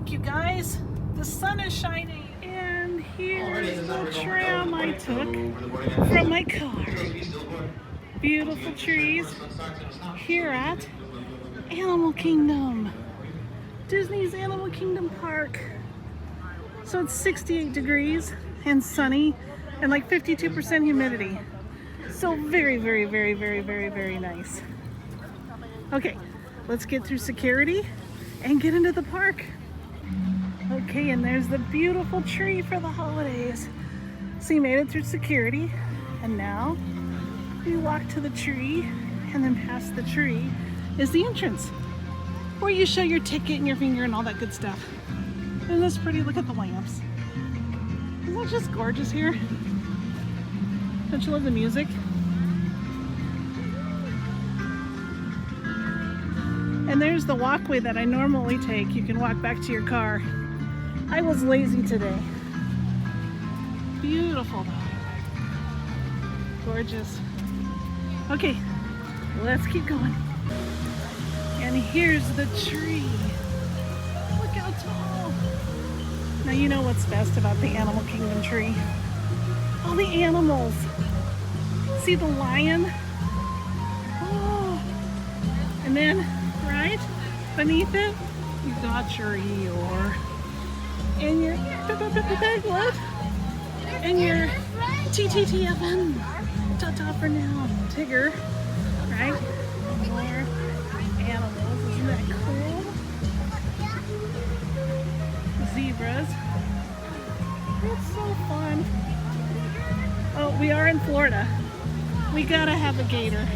Look, you guys, the sun is shining. And here's the tram I took from my car. Beautiful trees here at Animal Kingdom. Disney's Animal Kingdom Park. So it's 68 degrees and sunny and like 52% humidity. So very, very, very, very, very, very nice. Okay, let's get through security and get into the park. Okay, and there's the beautiful tree for the holidays. So you made it through security, and now we walk to the tree, and then past the tree is the entrance, where you show your ticket and your finger and all that good stuff. Isn't this pretty? Look at the lamps. Isn't that just gorgeous here? Don't you love the music? And there's the walkway that I normally take. You can walk back to your car. I was lazy today. Beautiful though. Gorgeous. Okay, let's keep going. And here's the tree. Look how tall. Now you know what's best about the Animal Kingdom tree. All the animals. See the lion? Oh. And then right beneath it, you got your Eeyore. And your Piglet. And your TTTFN. Ta-ta for now. Tigger. Right? More animals. Isn't that cool? Zebras. It's so fun. Oh, we are in Florida. We gotta have a gator.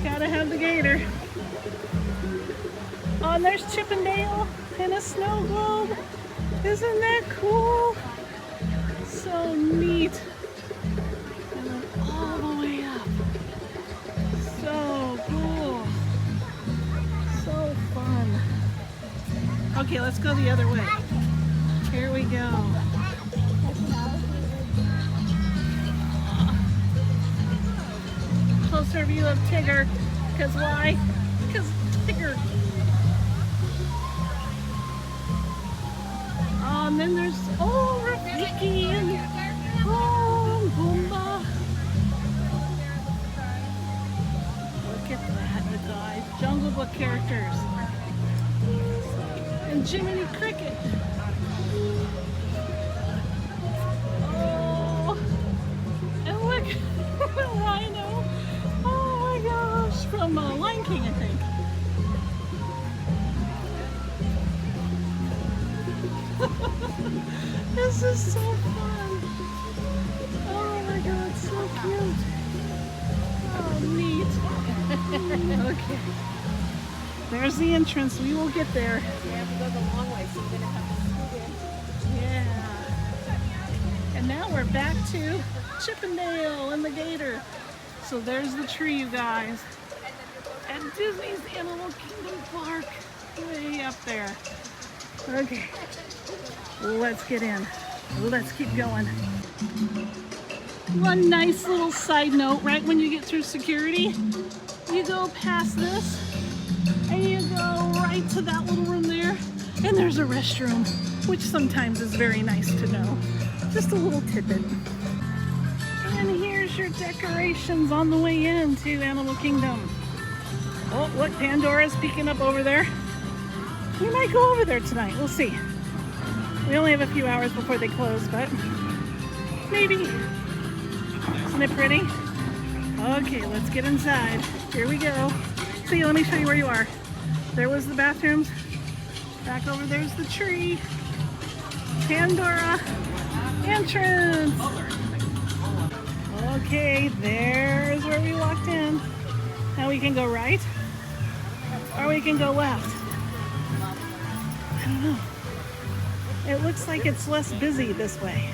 Gotta have the gator. Oh, and there's Chippendale and a snow globe. Isn't that cool? So neat. And then all the way up. So cool. So fun. Okay, let's go the other way. Here we go. Closer view of Tigger. Because why? Because Tigger. And then there's, oh, Rafiki and, oh, Boomba. Look at that, you guys. Jungle Book characters. And Jiminy Cricket. Oh, and look, the rhino. Oh my gosh, from Lion King, I think. This is so fun. Oh my god, so cute. Oh, neat. Okay. There's the entrance. We will get there. We have to go the long way, so we're going to have to scoot in. Yeah. And now we're back to Chippendale and the gator. So there's the tree, you guys. At Disney's Animal Kingdom Park. Way up there. Okay. Let's get in. Let's keep going. One nice little side note, right when you get through security, you go past this and you go right to that little room there, and there's a restroom, which sometimes is very nice to know. Just a little tidbit. And here's your decorations on the way in to Animal Kingdom. Oh, look, Pandora's peeking up over there. We might go over there tonight. We'll see. We only have a few hours before they close, but maybe. Isn't it pretty? Okay, let's get inside. Here we go. See, let me show you where you are. There was the bathrooms. Back over there's the tree. Pandora entrance. Okay, there's where we walked in. Now we can go right, or we can go left. I don't know. It looks like it's less busy this way.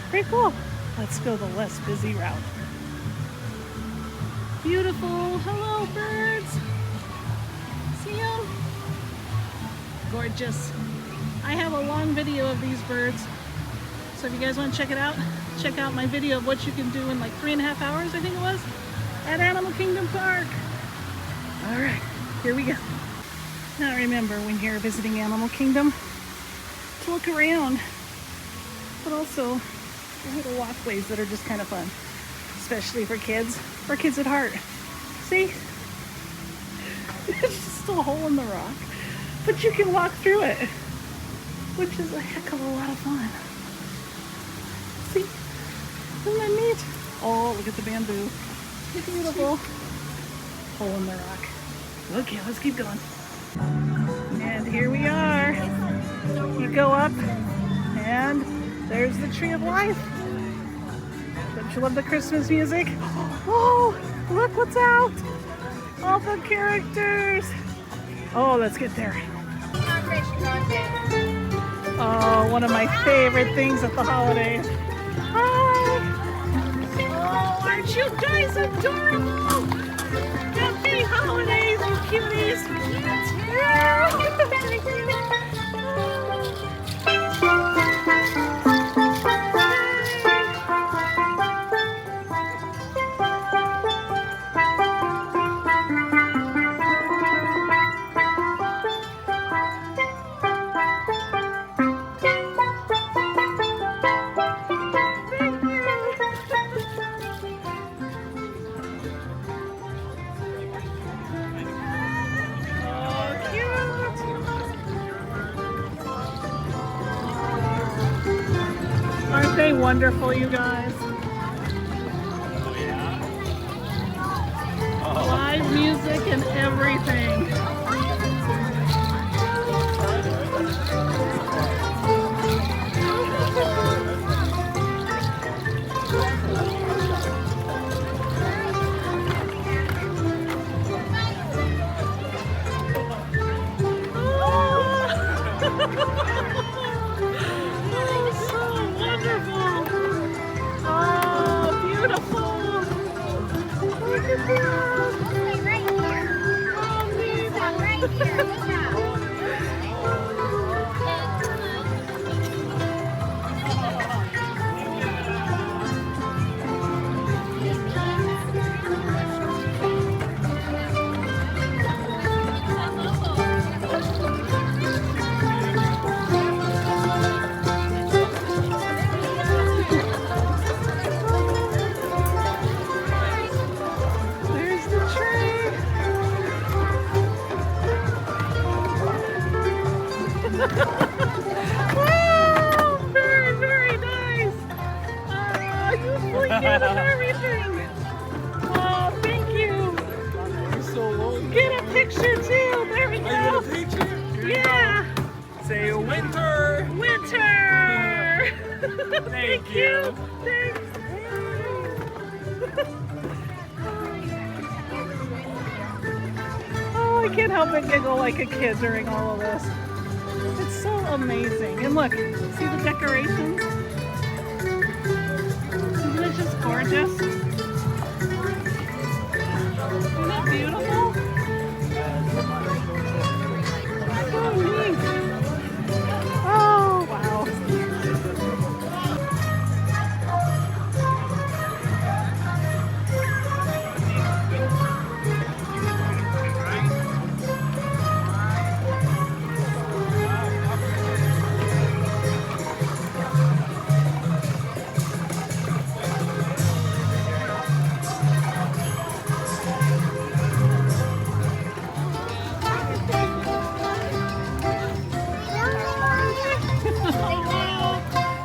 Pretty cool. Let's go the less busy route. Beautiful. Hello, birds. See them? Gorgeous. I have a long video of these birds. So if you guys want to check it out, check out my video of what you can do in like 3.5 hours, I think it was, at Animal Kingdom Park. All right, here we go. Now remember, when you're visiting Animal Kingdom, to look around, but also little walkways that are just kind of fun, especially for kids at heart. See? It's just a hole in the rock, but you can walk through it, which is a heck of a lot of fun. See? Isn't that neat? Oh, look at the bamboo. Beautiful. Hole in the rock. Okay, let's keep going. And here we are. You go up, and there's the Tree of Life. Don't you love the Christmas music? Oh, look what's out. All the characters. Oh, let's get there. Oh, one of my favorite things at the holidays. Hi. Oh, aren't you guys adorable? Happy holidays, you cuties. Aren't they wonderful, you guys? Live music and everything. Wow, very, very nice. You flicked it and everything. Oh, thank you. Get a picture too. There we go. Get a picture? Here Yeah. Say winter. Winter. Thank you. Thanks. Oh, I can't help but giggle like a kid during all of this. It's so amazing. And look, see the decorations? Isn't it just gorgeous? Isn't that beautiful? So neat. Oh, wow.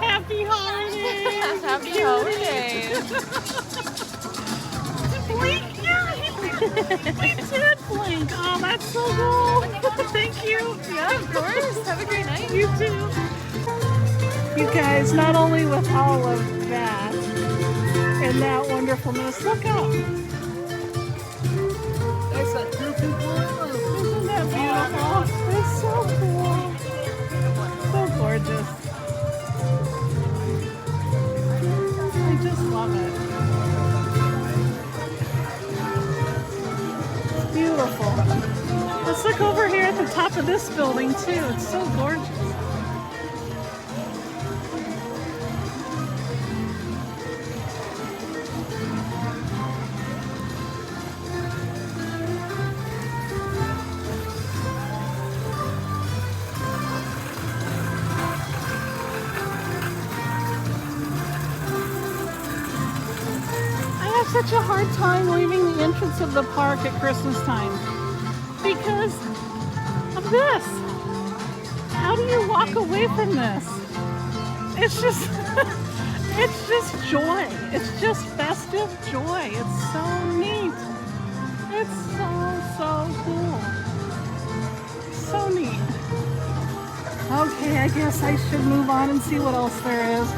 Happy holidays! Happy holidays! Blink! Yeah, he did blink! Oh, that's so cool! Thank you! Yeah, of course. Have a great night. You too! You guys, not only with all of that and that wonderfulness, look up! That's a beautiful bird. Isn't that beautiful? It's so cool! So gorgeous! I just love it. It's beautiful. Let's look over here at the top of this building too. It's so gorgeous. such a hard time leaving the entrance of the park at Christmas time because of this. How do you walk away from this? It's just, it's just joy. It's just festive joy. It's so neat. It's so cool. So neat. Okay, I guess I should move on and see what else there is.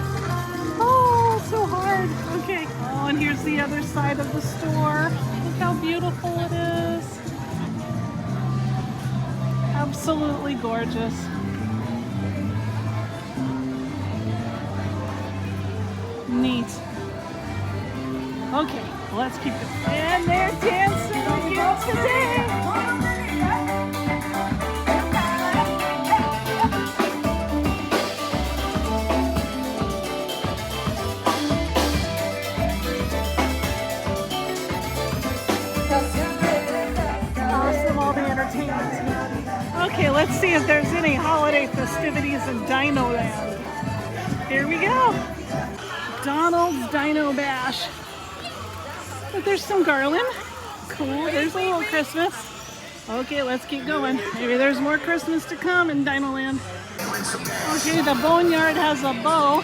Oh, so hard. Okay. Oh, and here's the other side of the store. Look how beautiful it is. Absolutely gorgeous. Neat. Okay, let's keep going. And they're dancing again today. Awesome, all the entertainment. Okay, let's see if there's any holiday festivities in Dino Land. Here we go. Donald's Dino Bash. But there's some garland. Cool, there's a little Christmas. Okay, let's keep going. Maybe there's more Christmas to come in Dino Land. Okay, the boneyard has a bow.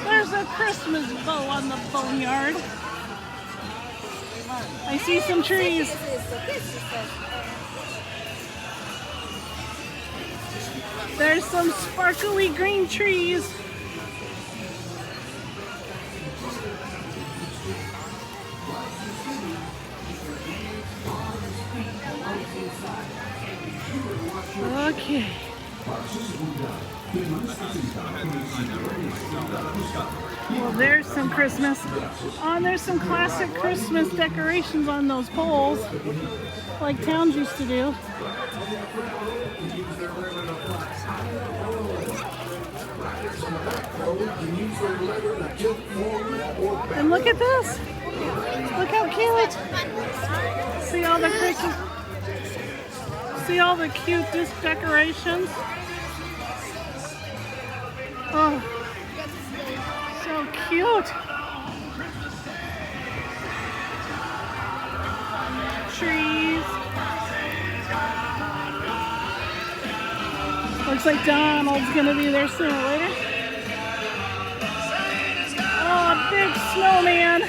There's a Christmas bow on the boneyard. I see some trees. There's some sparkly green trees. Okay. Well, there's some Christmas. Oh, and there's some classic Christmas decorations on those poles, like towns used to do. And look at this. Look how cute. See all the Christmas. See all the cute decorations. Oh, so cute. Trees. Looks like Donald's gonna be there sooner or later. Oh, a big snowman.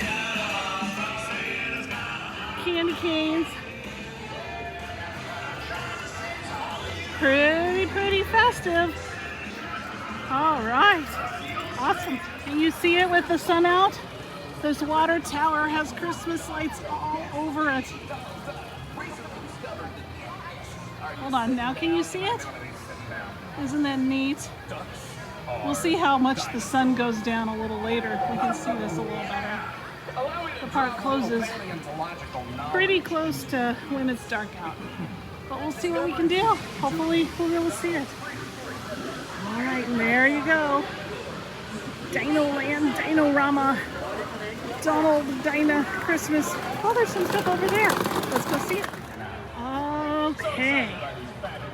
Candy canes. Pretty festive. All right. Awesome. Can you see it with the sun out? This water tower has Christmas lights all over it. Hold on. Now can you see it? Isn't that neat? We'll see how much the sun goes down a little later. We can see this a little better. The park closes pretty close to when it's dark out. But we'll see what we can do. Hopefully we'll be able to see it. All right, and there you go. Dino Land, Dino-Rama, Donald Dino Christmas. Oh, there's some stuff over there. Let's go see it. Okay.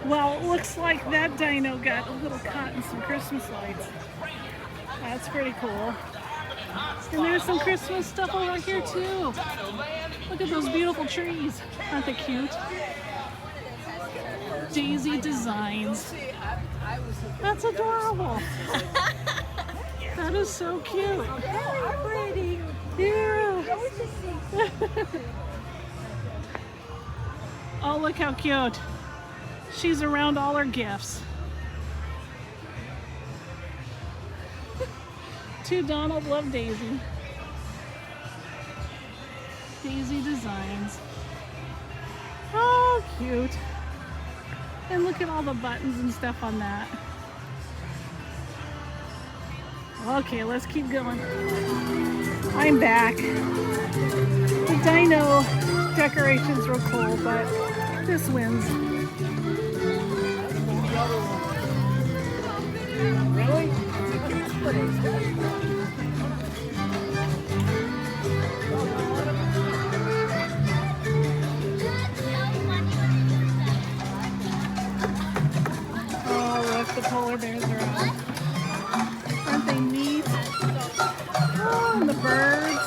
Well, it looks like that dino got a little caught in some Christmas lights. That's pretty cool. And there's some Christmas stuff over here too. Look at those beautiful trees. Aren't they cute? Daisy designs. That's adorable. That is so cute. Very pretty. Yeah. Oh, look how cute. She's around all her gifts. To Donald, love Daisy. Daisy designs. Oh, cute. And look at all the buttons and stuff on that. Okay, let's keep going. I'm back. The dino decorations were cool, but this wins. Really? Oh, look, the polar bears are out. Aren't they neat? Oh, and the birds.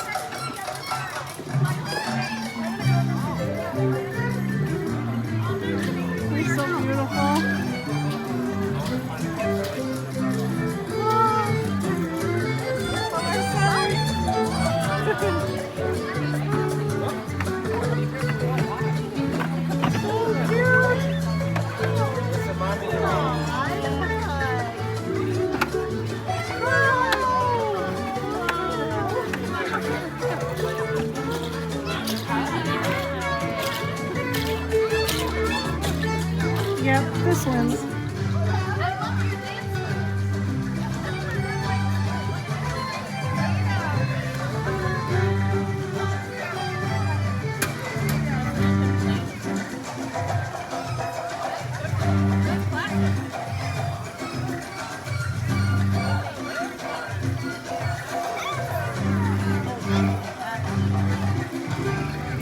dance.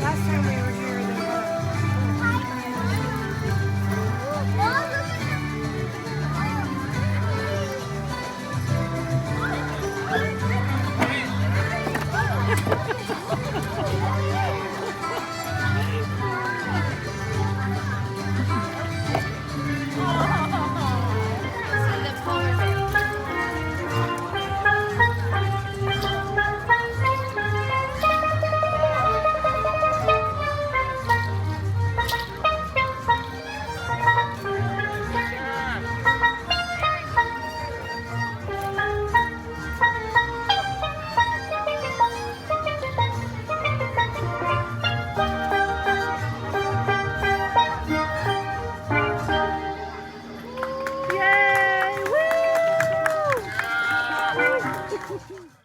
Last time we were here, there Yay! Woo!